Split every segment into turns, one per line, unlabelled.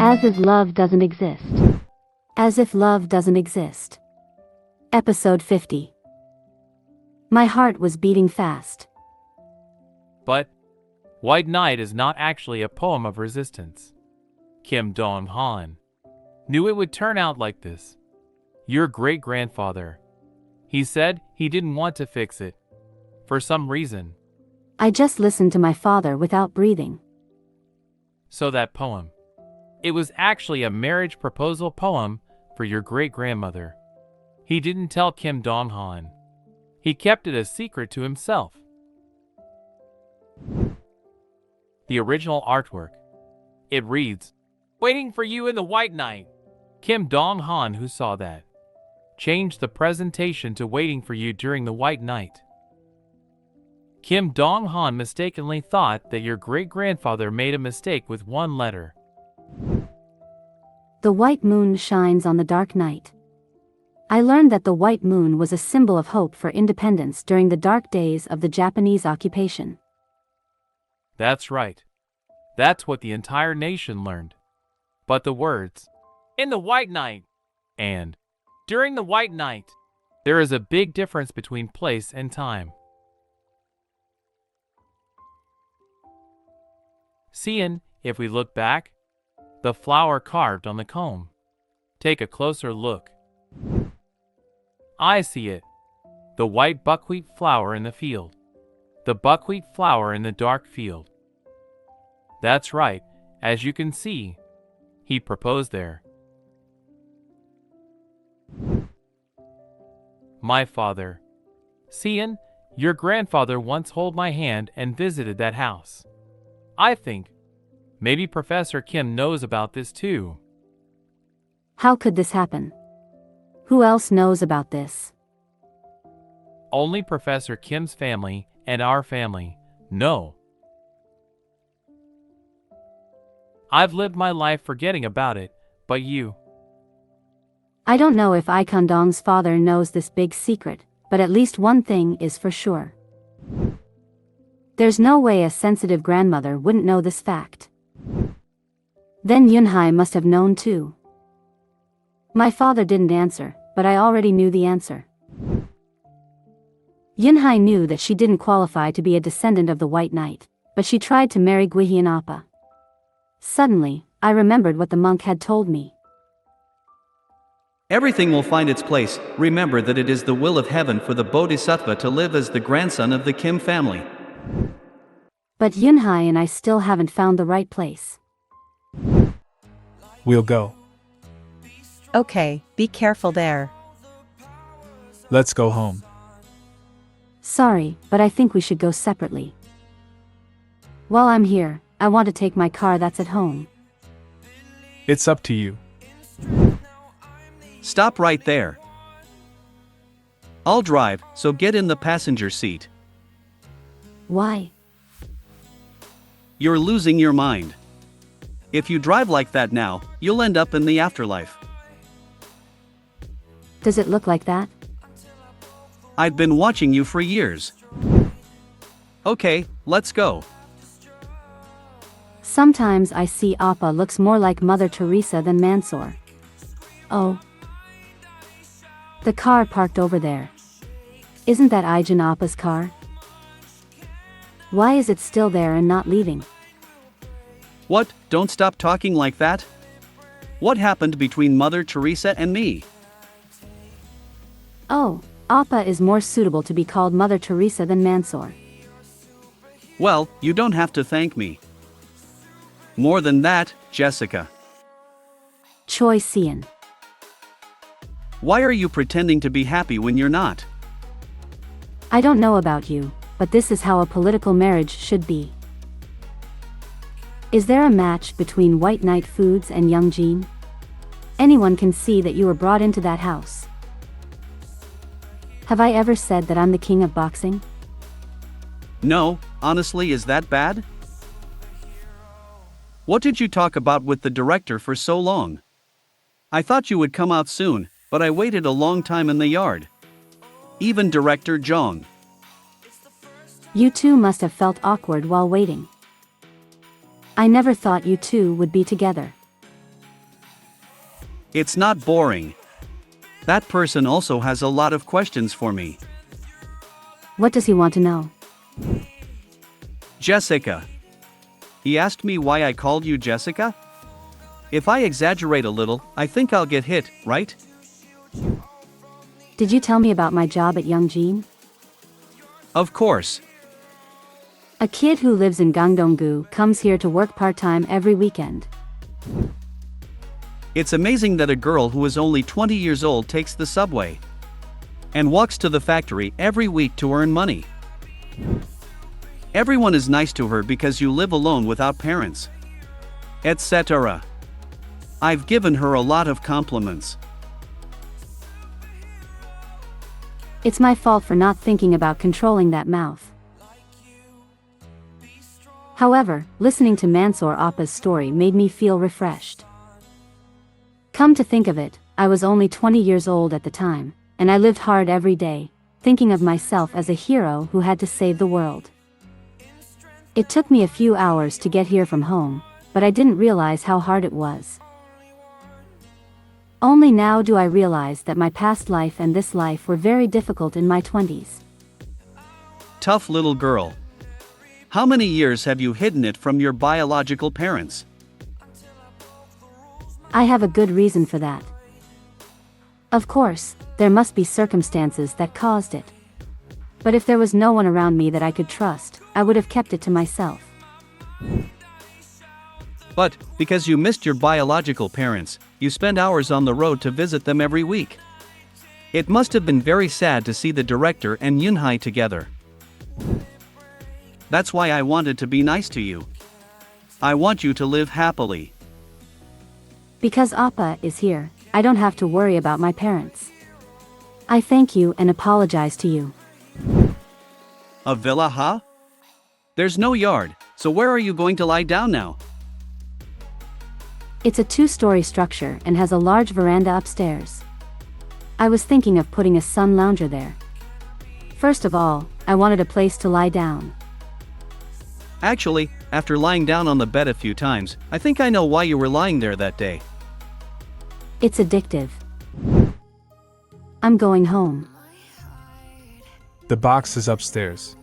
As if love doesn't exist. As if love doesn't exist. Episode 50. My heart was beating fast.
But White Knight is not actually a poem of resistance. Kim Dong-han knew it would turn out like this. Your great-grandfather. He said he didn't want to fix it. For some reason.
I just listened to my father without breathing.
So that poem. It was actually a marriage proposal poem for your great-grandmother. He didn't tell Kim Dong-han. He kept it a secret to himself. The original artwork. It reads, "Waiting for you in the White Knight." Kim Dong-han, who saw that, changed the presentation to "Waiting for you during the White Knight." Kim Dong-han mistakenly thought that your great-grandfather made a mistake with one letter.
The white moon shines on the dark night. I learned that the white moon was a symbol of hope for independence during the dark days of the Japanese occupation.
That's right. That's what the entire nation learned. But the words, "in the White Knight," and "during the White Knight," there is a big difference between place and time. Siyeon, if we look back, the flower carved on the comb. Take a closer look. I see it. The white buckwheat flower in the field. The buckwheat flower in the dark field. That's right, as you can see, he proposed there. My father. Siyeon, your grandfather once held my hand and visited that house. I think maybe Professor Kim knows about this too.
How could this happen? Who else knows about this?
Only Professor Kim's family and our family know. I've lived my life forgetting about it, but you.
I don't know if Ikondong's father knows this big secret, but at least one thing is for sure. There's no way a sensitive grandmother wouldn't know this fact. Then Yunhai must have known too. My father didn't answer, but I already knew the answer. Yunhai knew that she didn't qualify to be a descendant of the White Knight, but she tried to marry Gwihian Appa. Suddenly, I remembered what the monk had told me.
Everything will find its place. Remember that it is the will of heaven for the Bodhisattva to live as the grandson of the Kim family.
But Yunhai and I still haven't found the right place.
We'll go.
Okay, be careful there.
Let's go home.
Sorry, but I think we should go separately. While I'm here, I want to take my car that's at home.
It's up to you.
Stop right there. I'll drive, so get in the passenger seat.
Why?
You're losing your mind. If you drive like that now, you'll end up in the afterlife.
Does it look like that?
I've been watching you for years. Okay, let's go.
Sometimes I see Appa looks more like Mother Teresa than Mansoor. Oh. The car parked over there. Isn't that Ijan Appa's car? Why is it still there and not leaving?
What? Don't stop talking like that. What happened between Mother Teresa and me?
Oh, Appa is more suitable to be called Mother Teresa than Mansoor.
Well, you don't have to thank me. More than that, Jessica.
Choi Siyeon.
Why are you pretending to be happy when you're not?
I don't know about you, but this is how a political marriage should be. Is there a match between White Knight Foods and Young Jean? Anyone can see that you were brought into that house. Have I ever said that I'm the king of boxing?
No, honestly, is that bad? What did you talk about with the director for so long? I thought you would come out soon, but I waited a long time in the yard. Even Director Jong.
You two must have felt awkward while waiting. I never thought you two would be together.
It's not boring. That person also has a lot of questions for me.
What does he want to know?
Jessica. He asked me why I called you Jessica? If I exaggerate a little, I think I'll get hit, right?
Did you tell me about my job at Youngjin?
Of course.
A kid who lives in Gangdong-gu comes here to work part-time every weekend.
It's amazing that a girl who is only 20 years old takes the subway and walks to the factory every week to earn money. Everyone is nice to her because you live alone without parents, etc. I've given her a lot of compliments.
It's my fault for not thinking about controlling that mouth. However, listening to Mansoor Appa's story made me feel refreshed. Come to think of it, I was only 20 years old at the time, and I lived hard every day, thinking of myself as a hero who had to save the world. It took me a few hours to get here from home, but I didn't realize how hard it was. Only now do I realize that my past life and this life were very difficult in my 20s.
Tough little girl. How many years have you hidden it from your biological parents?
I have a good reason for that. Of course, there must be circumstances that caused it. But if there was no one around me that I could trust, I would have kept it to myself.
But, because you missed your biological parents, you spend hours on the road to visit them every week. It must have been very sad to see the director and Yunhai together. That's why I wanted to be nice to you. I want you to live happily.
Because Appa is here, I don't have to worry about my parents. I thank you and apologize to you.
A villa, huh? There's no yard, so where are you going to lie down now?
It's a 2-story structure and has a large veranda upstairs. I was thinking of putting a sun lounger there. First of all, I wanted a place to lie down.
Actually, after lying down on the bed a few times, I think I know why you were lying there that day.
It's addictive. I'm going home.
The box is upstairs.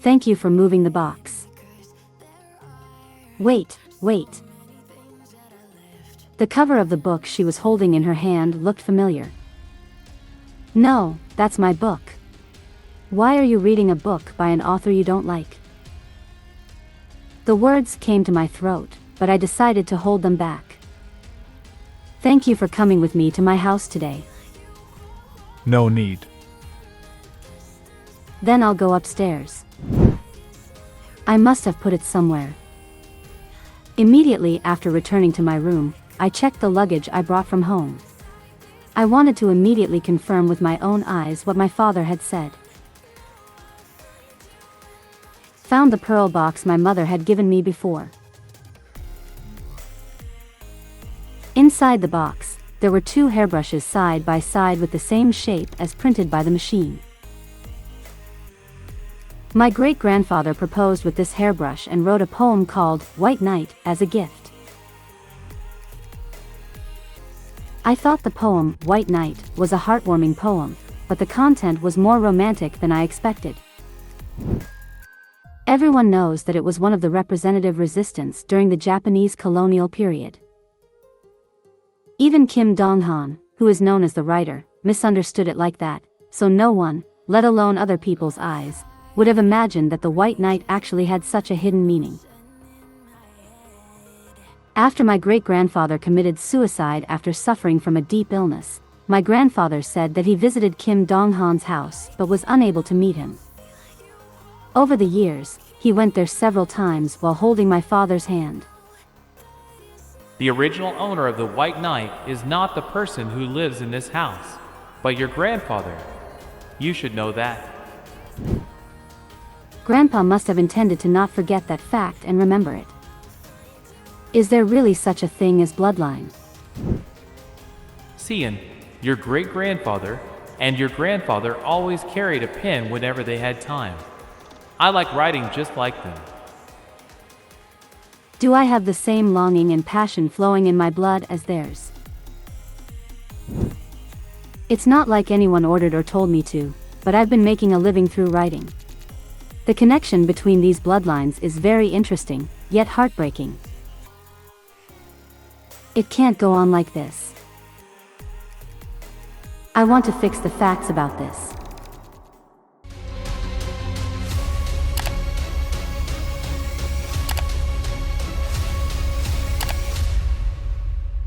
Thank you for moving the box. Wait. The cover of the book she was holding in her hand looked familiar. No, that's my book. Why are you reading a book by an author you don't like? The words came to my throat, but I decided to hold them back. Thank you for coming with me to my house today.
No need.
Then I'll go upstairs. I must have put it somewhere. Immediately after returning to my room, I checked the luggage I brought from home. I wanted to immediately confirm with my own eyes what my father had said. Found the pearl box my mother had given me before. Inside the box, there were 2 hairbrushes side by side with the same shape as printed by the machine. My great-grandfather proposed with this hairbrush and wrote a poem called White Night as a gift. I thought the poem, White Night, was a heartwarming poem, but the content was more romantic than I expected. Everyone knows that it was one of the representative resistance during the Japanese colonial period. Even Kim Dong-han, who is known as the writer, misunderstood it like that, so no one, let alone other people's eyes, would have imagined that the White Night actually had such a hidden meaning. After my great-grandfather committed suicide after suffering from a deep illness, my grandfather said that he visited Kim Dong-han's house but was unable to meet him. Over the years, he went there several times while holding my father's hand.
The original owner of the White Knight is not the person who lives in this house, but your grandfather. You should know that.
Grandpa must have intended to not forget that fact and remember it. Is there really such a thing as bloodline?
Siyeon, your great-grandfather, and your grandfather always carried a pen whenever they had time. I like writing just like them.
Do I have the same longing and passion flowing in my blood as theirs? It's not like anyone ordered or told me to, but I've been making a living through writing. The connection between these bloodlines is very interesting, yet heartbreaking. It can't go on like this. I want to fix the facts about this.